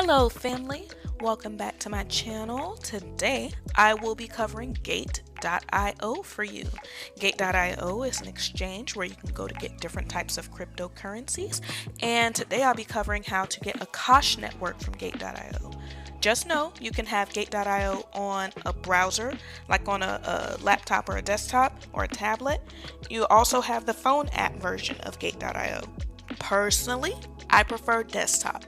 Hello family, welcome back to my channel. Today I will be covering Gate.io for you. Gate.io is an exchange where you can go to get different types of cryptocurrencies, and today I'll be covering how to get Akash network from Gate.io. Just know you can have Gate.io on a browser, like on a laptop or a desktop or a tablet. You also have the phone app version of Gate.io. Personally, I prefer desktop,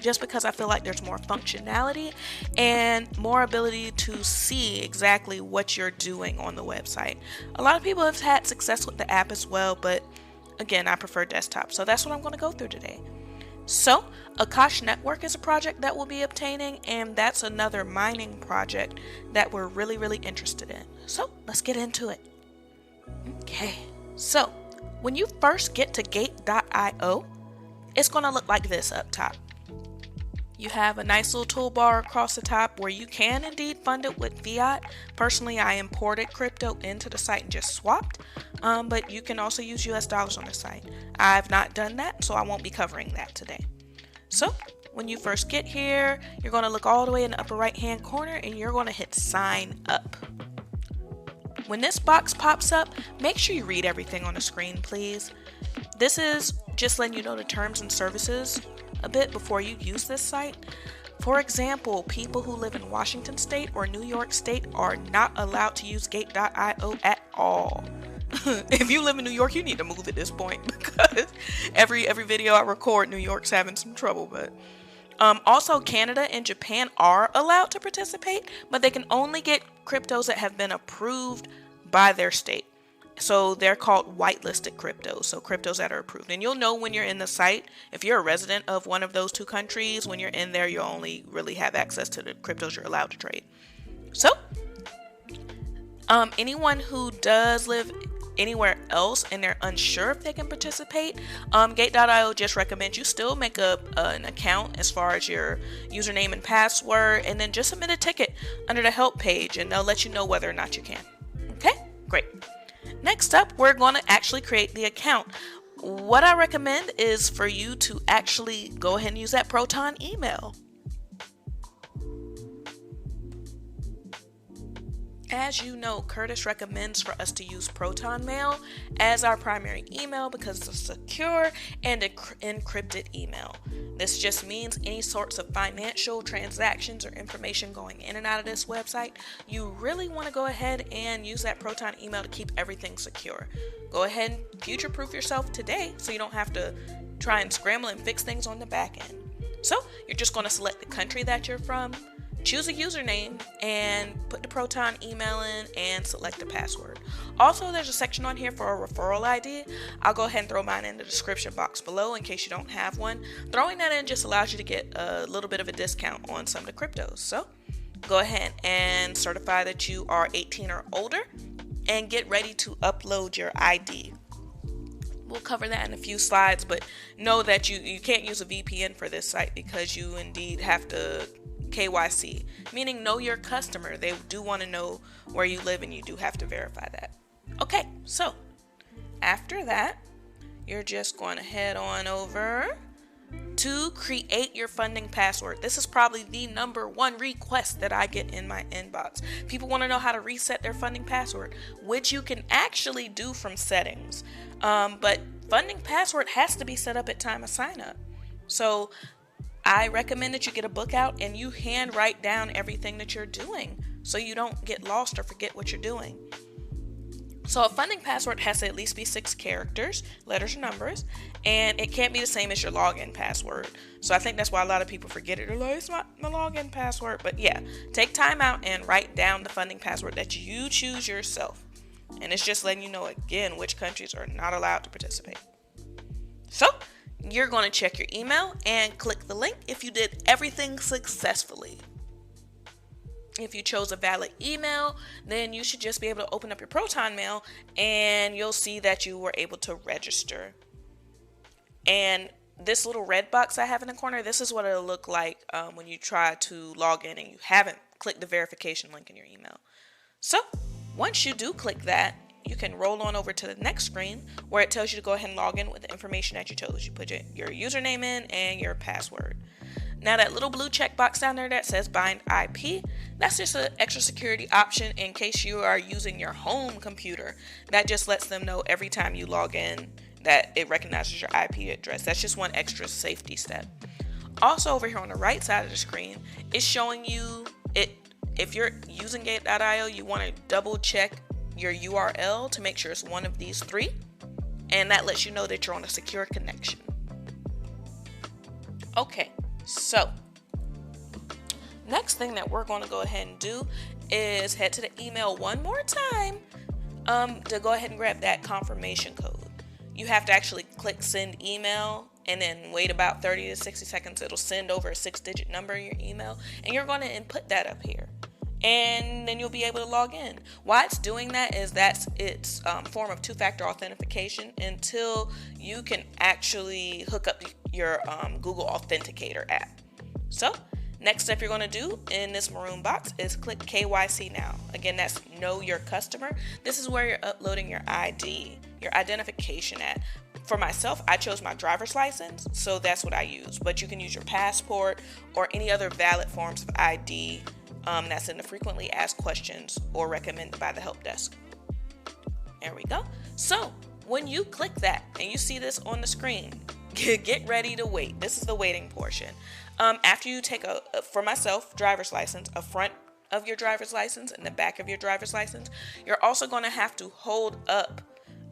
just because I feel like there's more functionality and more ability to see exactly what you're doing on the website. A lot of people have had success with the app as well, but again, I prefer desktop. So that's what I'm going to go through today. So Akash Network is a project that we'll be obtaining, and that's another mining project that we're really interested in. So let's get into it. Okay, so when you first get to Gate.io, it's going to look like this up top. You have a nice little toolbar across the top where you can indeed fund it with fiat. Personally, I imported crypto into the site and just swapped, but you can also use US dollars on the site. I've not done that, so I won't be covering that today. So when you first get here, you're going to look all the way in the upper right hand corner and you're going to hit sign up. When this box pops up, make sure you read everything on the screen, please. This is just letting you know the terms and services a bit before you use this site. For example, people who live in Washington State or New York State are not allowed to use Gate.io at all. If you live in New York, you need to move at this point, because every video I record, New York's having some trouble. But also Canada and Japan are allowed to participate, but they can only get cryptos that have been approved by their state. So they're called whitelisted cryptos, so cryptos that are approved. And you'll know when you're in the site, if you're a resident of one of those two countries, when you're in there, you'll only really have access to the cryptos you're allowed to trade. So anyone who does live anywhere else and they're unsure if they can participate, Gate.io just recommends you still make an account as far as your username and password, and then just submit a ticket under the help page and they'll let you know whether or not you can. Okay, great. Next up, we're going to actually create the account. What I recommend is for you to actually go ahead and use that Proton email. As you know, Curtis recommends for us to use Proton Mail as our primary email because it's a secure and encrypted email. This just means any sorts of financial transactions or information going in and out of this website, you really want to go ahead and use that Proton email to keep everything secure. Go ahead and future-proof yourself today so you don't have to try and scramble and fix things on the back end. So you're just going to select the country that you're from, choose a username, and put the Proton email in and select the password. Also, there's a section on here for a referral ID. I'll go ahead and throw mine in the description box below in case you don't have one. Throwing that in just allows you to get a little bit of a discount on some of the cryptos. So go ahead and certify that you are 18 or older and get ready to upload your ID. We'll cover that in a few slides, but know that you can't use a VPN for this site because you indeed have to KYC, meaning know your customer. They do want to know where you live and you do have to verify that. Okay, so after that, you're just going to head on over to create your funding password. This is probably the number one request that I get in my inbox. People want to know how to reset their funding password, which you can actually do from settings. But funding password has to be set up at time of sign up. So I recommend that you get a book out and you hand write down everything that you're doing so you don't get lost or forget what you're doing. So a funding password has to at least be 6 characters, letters or numbers, and it can't be the same as your login password. So I think that's why a lot of people forget it. They're like, it's not my login password. But yeah, take time out and write down the funding password that you choose yourself. And it's just letting you know again which countries are not allowed to participate. So you're going to check your email and click the link if you did everything successfully. If you chose a valid email, then you should just be able to open up your Proton Mail and you'll see that you were able to register. And this little red box I have in the corner, this is what it'll look like when you try to log in and you haven't clicked the verification link in your email. So once you do click that, you can roll on over to the next screen where it tells you to go ahead and log in with the information that you chose. You put your username in and your password. Now that little blue checkbox down there that says bind IP, that's just an extra security option in case you are using your home computer. That just lets them know every time you log in that it recognizes your IP address. That's just one extra safety step. Also over here on the right side of the screen, it's showing you it. If you're using Gate.io, you want to double check your URL to make sure it's one of these three, and that lets you know that you're on a secure connection. Okay, so next thing that we're going to go ahead and do is head to the email one more time to go ahead and grab that confirmation code. You have to actually click send email and then wait about 30 to 60 seconds. It'll send over a 6-digit number in your email, and you're going to input that up here. And then you'll be able to log in. Why it's doing that is that's its form of two-factor authentication until you can actually hook up your Google Authenticator app. So next step you're going to do in this maroon box is click KYC now. Again, that's know your customer. This is where you're uploading your ID, your identification at. For myself, I chose my driver's license, so that's what I use. But you can use your passport or any other valid forms of ID that's in the frequently asked questions or recommended by the help desk. There we go. So when you click that and you see this on the screen, get ready to wait. This is the waiting portion. After you take for myself, driver's license, a front of your driver's license and the back of your driver's license, you're also going to have to hold up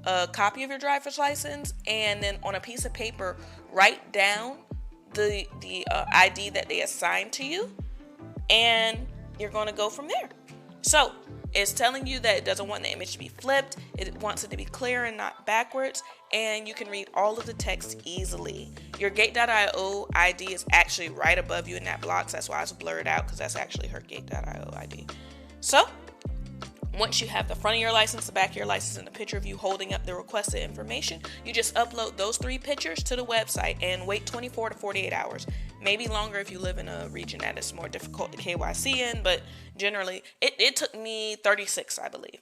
a copy of your driver's license and then on a piece of paper write down the ID that they assigned to you, and you're going to go from there. So it's telling you that it doesn't want the image to be flipped. It wants it to be clear and not backwards, and you can read all of the text easily. Your Gate.io ID is actually right above you in that box. That's why it's blurred out, because that's actually her Gate.io ID. So once you have the front of your license, the back of your license, and a picture of you holding up the requested information, you just upload those 3 pictures to the website and wait 24 to 48 hours. Maybe longer if you live in a region that is more difficult to KYC in, but generally it took me 36, I believe.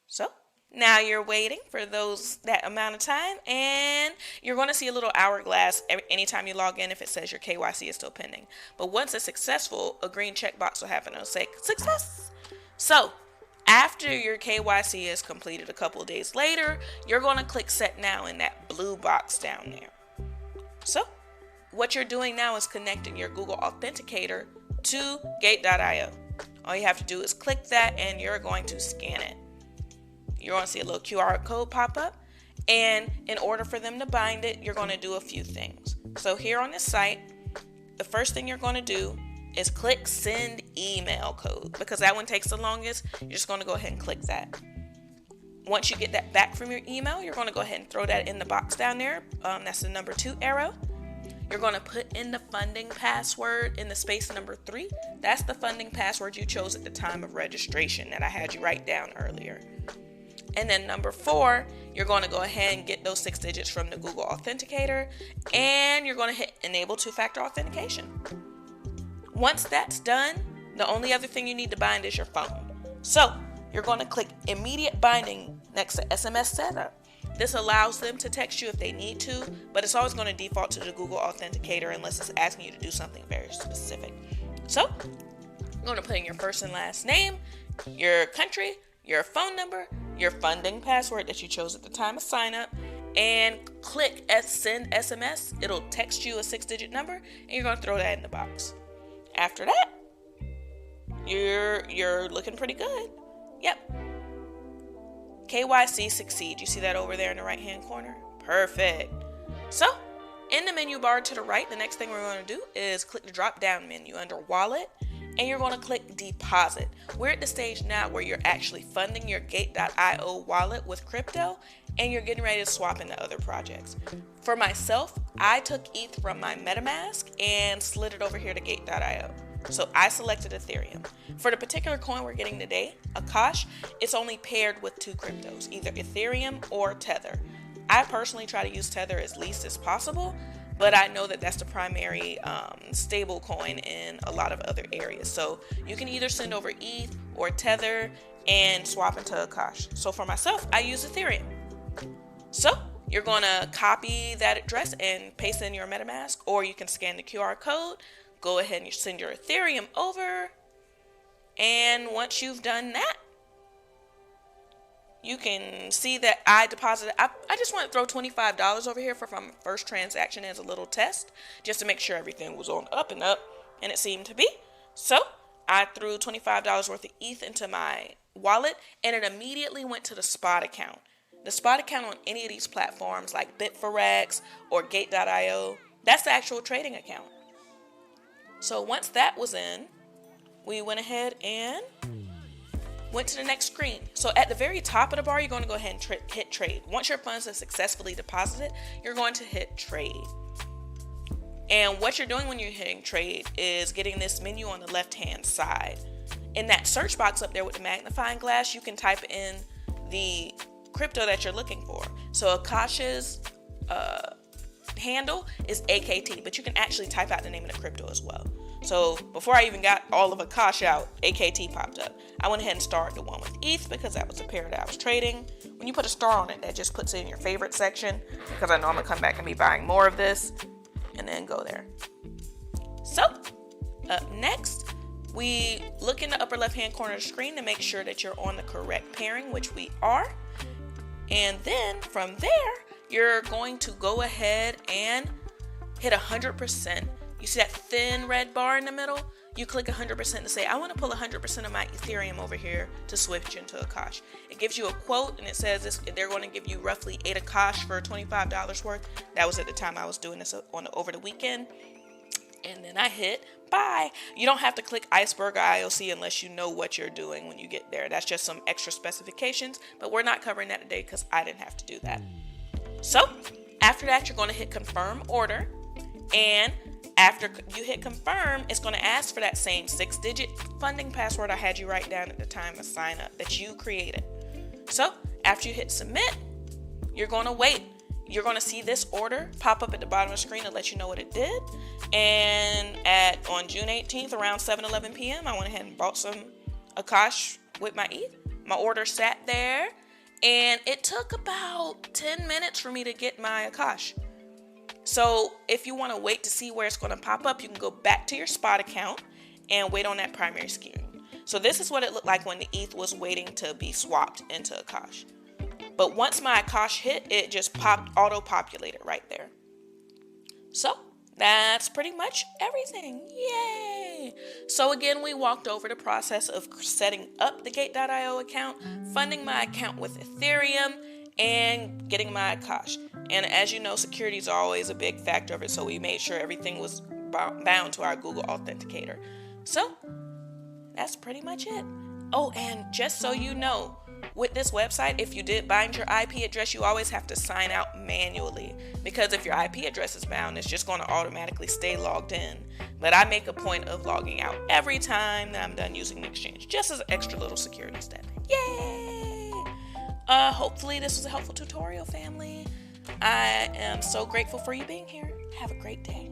So now you're waiting for that amount of time, and you're going to see a little hourglass anytime you log in if it says your KYC is still pending. But once it's successful, a green checkbox will happen. It'll say success. So after your KYC is completed a couple of days later, you're going to click set now in that blue box down there. So what you're doing now is connecting your Google Authenticator to Gate.io. All you have to do is click that and you're going to scan it. You're going to see a little QR code pop up, and in order for them to bind it, you're going to do a few things. So here on this site, the first thing you're going to do is click send email code, because that one takes the longest. You're just going to go ahead and click that. Once you get that back from your email, you're going to go ahead and throw that in the box down there. That's the number 2 arrow. You're going to put in the funding password in the space number 3. That's the funding password you chose at the time of registration that I had you write down earlier. And then number 4, you're going to go ahead and get those 6 digits from the Google Authenticator, and you're going to hit enable two-factor authentication. Once that's done, the only other thing you need to bind is your phone. So you're going to click immediate binding next to SMS setup. This allows them to text you if they need to, but it's always going to default to the Google Authenticator unless it's asking you to do something very specific. So you're going to put in your first and last name, your country, your phone number, your funding password that you chose at the time of sign up, and click send SMS. It'll text you a 6-digit number, and you're going to throw that in the box. After that, you're looking pretty good. Yep. KYC succeed. You see that over there in the right hand corner? Perfect. So in the menu bar to the right, the next thing we're going to do is click the drop down menu under wallet, and you're going to click deposit. We're at the stage now where you're actually funding your Gate.io wallet with crypto, and you're getting ready to swap into other projects. For myself, I took ETH from my MetaMask and slid it over here to Gate.io. So I selected Ethereum. For the particular coin we're getting today, Akash, it's only paired with 2 cryptos, either Ethereum or Tether. I personally try to use Tether as least as possible, but I know that that's the primary stable coin in a lot of other areas. So you can either send over ETH or Tether and swap into Akash. So for myself, I use Ethereum. So You're going to copy that address and paste it in your MetaMask, or you can scan the QR code, go ahead and send your Ethereum over. And once you've done that, you can see that I deposited. I just want to throw $25 over here from my first transaction as a little test, just to make sure everything was on up and up, and it seemed to be. So I threw $25 worth of ETH into my wallet, and it immediately went to the spot account. The spot account on any of these platforms like Bitforex or Gate.io, that's the actual trading account. So once that was in, we went ahead and went to the next screen. So at the very top of the bar, you're going to go ahead and hit trade. Once your funds are successfully deposited, you're going to hit trade. And what you're doing when you're hitting trade is getting this menu on the left-hand side. In that search box up there with the magnifying glass, you can type in the crypto that you're looking for. So Akash's handle is AKT, but you can actually type out the name of the crypto as well. So before I even got all of Akash out, AKT popped up. I went ahead and started the one with ETH because that was the pair that I was trading. When you put a star on it, that just puts it in your favorite section, because I know I'm going to come back and be buying more of this, and then go there. So up next, we look in the upper left hand corner of the screen to make sure that you're on the correct pairing, which we are. And then from there, you're going to go ahead and hit 100%. You see that thin red bar in the middle? You click 100% to say, I want to pull 100% of my Ethereum over here to switch into Akash. It gives you a quote, and it says they're going to give you roughly 8 Akash for $25 worth. That was at the time I was doing this over the weekend. And then I hit buy. You don't have to click Iceberg or IOC unless you know what you're doing when you get there. That's just some extra specifications, but we're not covering that today because I didn't have to do that. So after that, you're going to hit confirm order. And after you hit confirm, it's going to ask for that same 6-digit funding password I had you write down at the time of sign up that you created. So after you hit submit, you're going to wait. You're going to see this order pop up at the bottom of the screen to let you know what it did. And on June 18th, around 7:11 p.m., I went ahead and bought some Akash with my ETH. My order sat there, and it took about 10 minutes for me to get my Akash. So if you want to wait to see where it's going to pop up, you can go back to your spot account and wait on that primary screen. So this is what it looked like when the ETH was waiting to be swapped into Akash. But once my Akash hit, it just auto-populated right there. So that's pretty much everything. Yay! So again, we walked over the process of setting up the Gate.io account, funding my account with Ethereum, and getting my Akash. And as you know, security is always a big factor of it, so we made sure everything was bound to our Google Authenticator. So that's pretty much it. Oh, and just so you know, with this website, if you did bind your IP address, you always have to sign out manually, because if your IP address is bound, it's just going to automatically stay logged in. But I make a point of logging out every time that I'm done using the exchange, just as an extra little security step. Yay! Hopefully this was a helpful tutorial, family. I am so grateful for you being here. Have a great day.